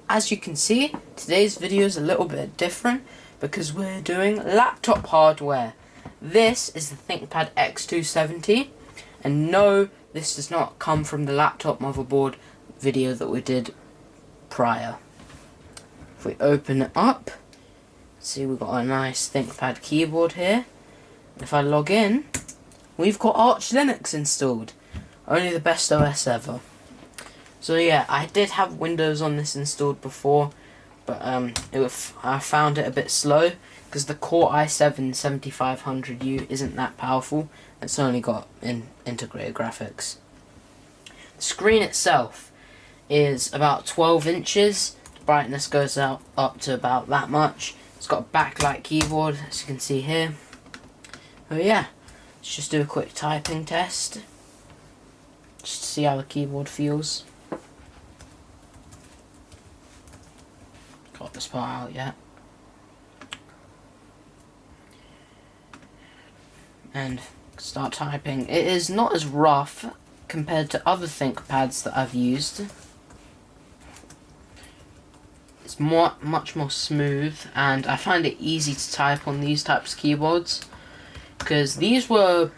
As you can see, today's video is a little bit different because we're doing laptop hardware. This is the Thinkpad X270, and no, this does not come from the laptop motherboard video that we did prior. If we open it up, see we've got a nice Thinkpad keyboard here. If I log in, we've got Arch Linux installed. Only the best OS ever. So yeah, I did have Windows on this installed before, but I found it a bit slow because the Core i7-7500U isn't that powerful. It's only got integrated graphics. The screen itself is about 12 inches. The brightness goes up to about that much. It's got a backlight keyboard, as you can see here. Oh yeah, let's just do a quick typing test, just to see how the keyboard feels. Got this part out yet. And start typing. It is not as rough compared to other ThinkPads that I've used. It's much more smooth, and I find it easy to type on these types of keyboards because these were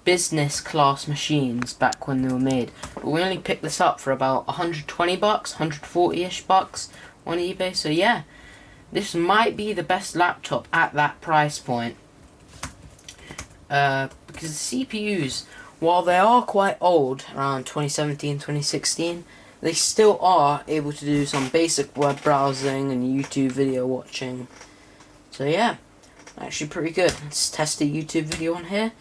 business class machines back when they were made. But we only picked this up for about 120 bucks, 140-ish bucks on eBay. So yeah, this might be the best laptop at that price point. Because the CPUs, while they are quite old, around 2017, 2016, they still are able to do some basic web browsing and YouTube video watching. So yeah, actually pretty good. Let's test a YouTube video on here.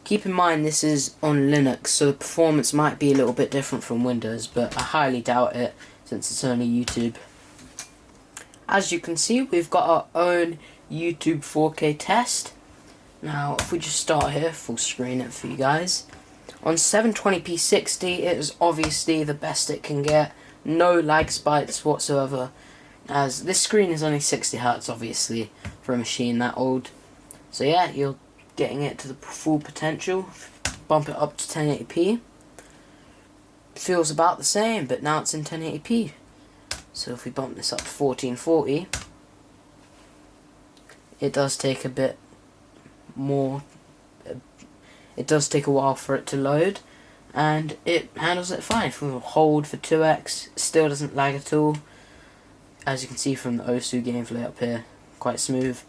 Keep in mind this is on Linux, so the performance might be a little bit different from Windows, but I highly doubt it since it's only YouTube. As you can see, we've got our own YouTube 4K test. Now, if we just start here, full screen it for you guys. On 720p 60, it is obviously the best it can get. No lag spikes whatsoever, as this screen is only 60Hz, obviously, for a machine that old. So yeah, you're getting it to the full potential. Bump it up to 1080p. Feels about the same, but now it's in 1080p. So if we bump this up to 1440, it does take a bit more. It does take a while for it to load, and it handles it fine. If we hold for 2x, it still doesn't lag at all. As you can see from the OSU gameplay up here, quite smooth.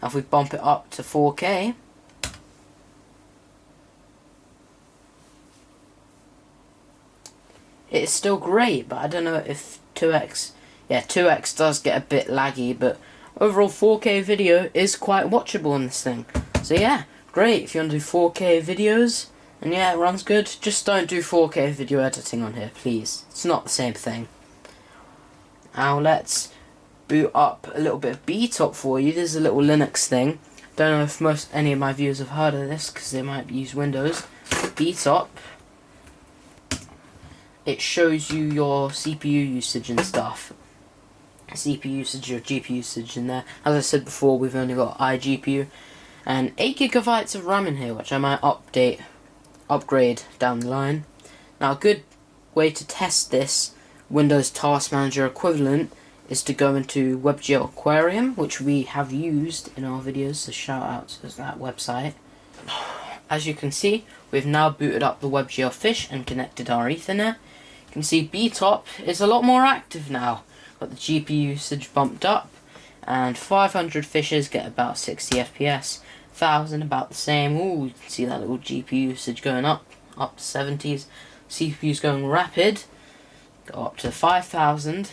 Now if we bump it up to 4K, it's still great, but I don't know if 2x, yeah, 2x does get a bit laggy, but overall 4K video is quite watchable on this thing. So yeah, great if you want to do 4K videos, and yeah, it runs good. Just don't do 4K video editing on here, please. It's not the same thing. Now let's boot up a little bit of BTOP for you. This is a little Linux thing. Don't know if any of my viewers have heard of this because they might use Windows. BTOP. It shows you your CPU usage and stuff. CPU usage, your GPU usage in there. As I said before, we've only got iGPU and 8 GB of RAM in here, which I might upgrade down the line. Now, a good way to test this Windows Task Manager equivalent is to go into WebGL Aquarium, which we have used in our videos, so shout out to that website. As you can see, we've now booted up the WebGL fish and connected our Ethernet. You can see BTOP is a lot more active now. Got the GPU usage bumped up, and 500 fishes get about 60 FPS, 1000 about the same. Ooh, you can see that little GPU usage going up to 70s. CPU's going rapid, go up to 5000.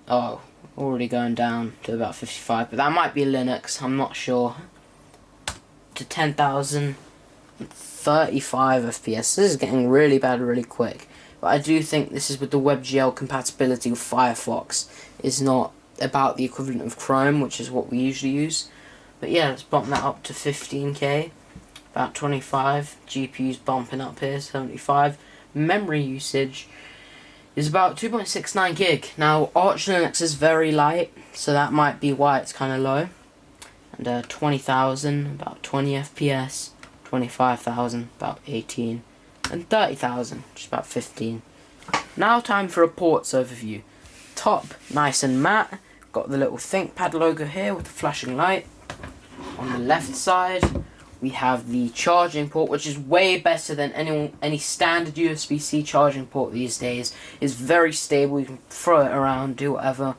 Oh, already going down to about 55, but that might be Linux, I'm not sure. To 10,000, 35 FPS. This is getting really bad really quick. But I do think this is with the WebGL compatibility with Firefox. It's not about the equivalent of Chrome, which is what we usually use. But yeah, let's bump that up to 15K. About 25. GPU's bumping up here, 75. Memory usage is about 2.69 gig. Now, Arch Linux is very light, so that might be why it's kind of low. And 20,000, about 20 FPS. 25,000, about 18. And 30,000, just about 15. Now time for a ports overview. top, nice and matte. Got the little Thinkpad logo here with the flashing light. On the left side, we have the charging port, which is way better than any standard USB-C charging port these days. It's very stable. You can throw it around, do whatever.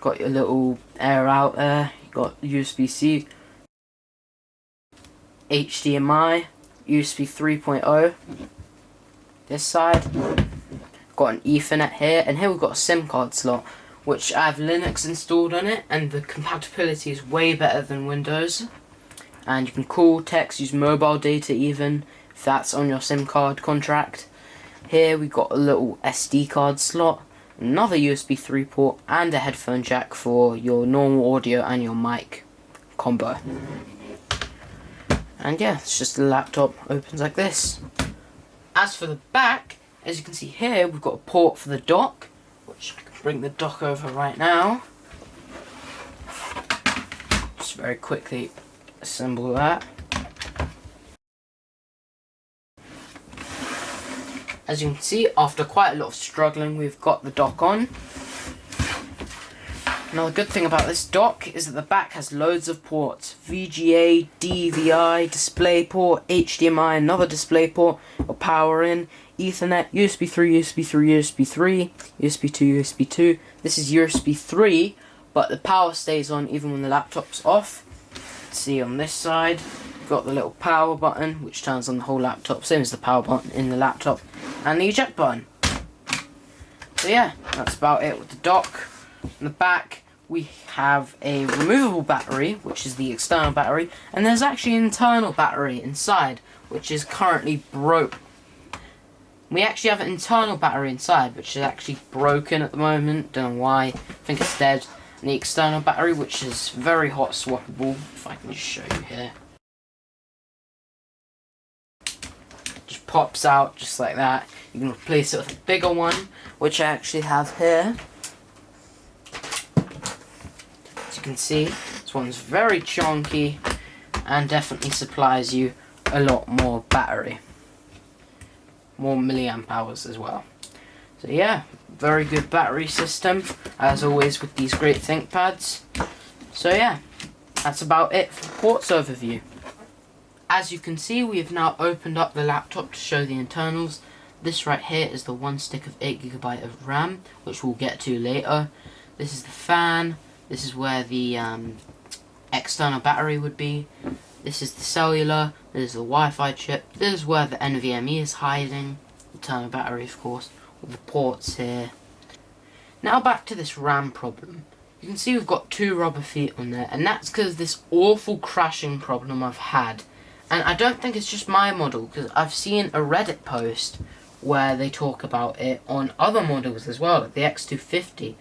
Got your little air out there. You got USB-C, HDMI, USB 3.0. This side, got an Ethernet here, and here we've got a SIM card slot, which I have Linux installed on it, and the compatibility is way better than Windows. And you can call, text, use mobile data even, if that's on your SIM card contract. Here we've got a little SD card slot, another USB 3 port, and a headphone jack for your normal audio and your mic combo. And yeah, it's just the laptop opens like this. As for the back, as you can see here, we've got a port for the dock, which I can bring the dock over right now. Just very quickly assemble that. As you can see, after quite a lot of struggling, we've got the dock on. Now the good thing about this dock is that the back has loads of ports. VGA, DVI, DisplayPort, HDMI, another DisplayPort, or power in, Ethernet, USB 3, USB 3, USB 3, USB 2, USB 2. This is USB 3, but the power stays on even when the laptop's off. See on this side, we've got the little power button, which turns on the whole laptop, same as the power button in the laptop, and the eject button. So yeah, that's about it with the dock. In the back, we have a removable battery, which is the external battery, and there's actually an internal battery inside, which is currently broke. We actually have an internal battery inside, which is actually broken at the moment, don't know why, I think it's dead. And the external battery, which is very hot swappable, if I can just show you here. Just pops out just like that. You can replace it with a bigger one, which I actually have here. As you can see, this one's very chunky and definitely supplies you a lot more battery. More milliamp hours as well. So yeah, very good battery system, as always with these great ThinkPads. So yeah, that's about it for the ports overview. As you can see, we have now opened up the laptop to show the internals. This right here is the one stick of 8GB of RAM, which we'll get to later. This is the fan. This is where the external battery would be. This is the cellular. This is the Wi-Fi chip. This is where the NVMe is hiding. Internal battery, of course, with the ports here. Now back to this RAM problem. You can see we've got 2 rubber feet on there, and that's because of this awful crashing problem I've had. And I don't think it's just my model, because I've seen a Reddit post where they talk about it on other models as well, like the X270.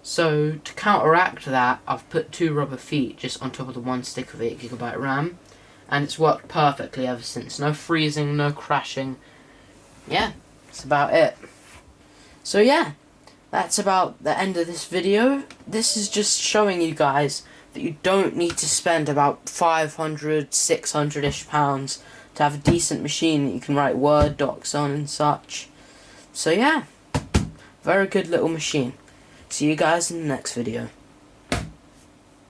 So to counteract that, I've put 2 rubber feet just on top of the one stick of 8GB RAM, and it's worked perfectly ever since. No freezing, no crashing. Yeah, that's about it. So yeah, that's about the end of this video. This is just showing you guys that you don't need to spend about 500, 600-ish pounds to have a decent machine that you can write Word docs on and such. So yeah, very good little machine. See you guys in the next video.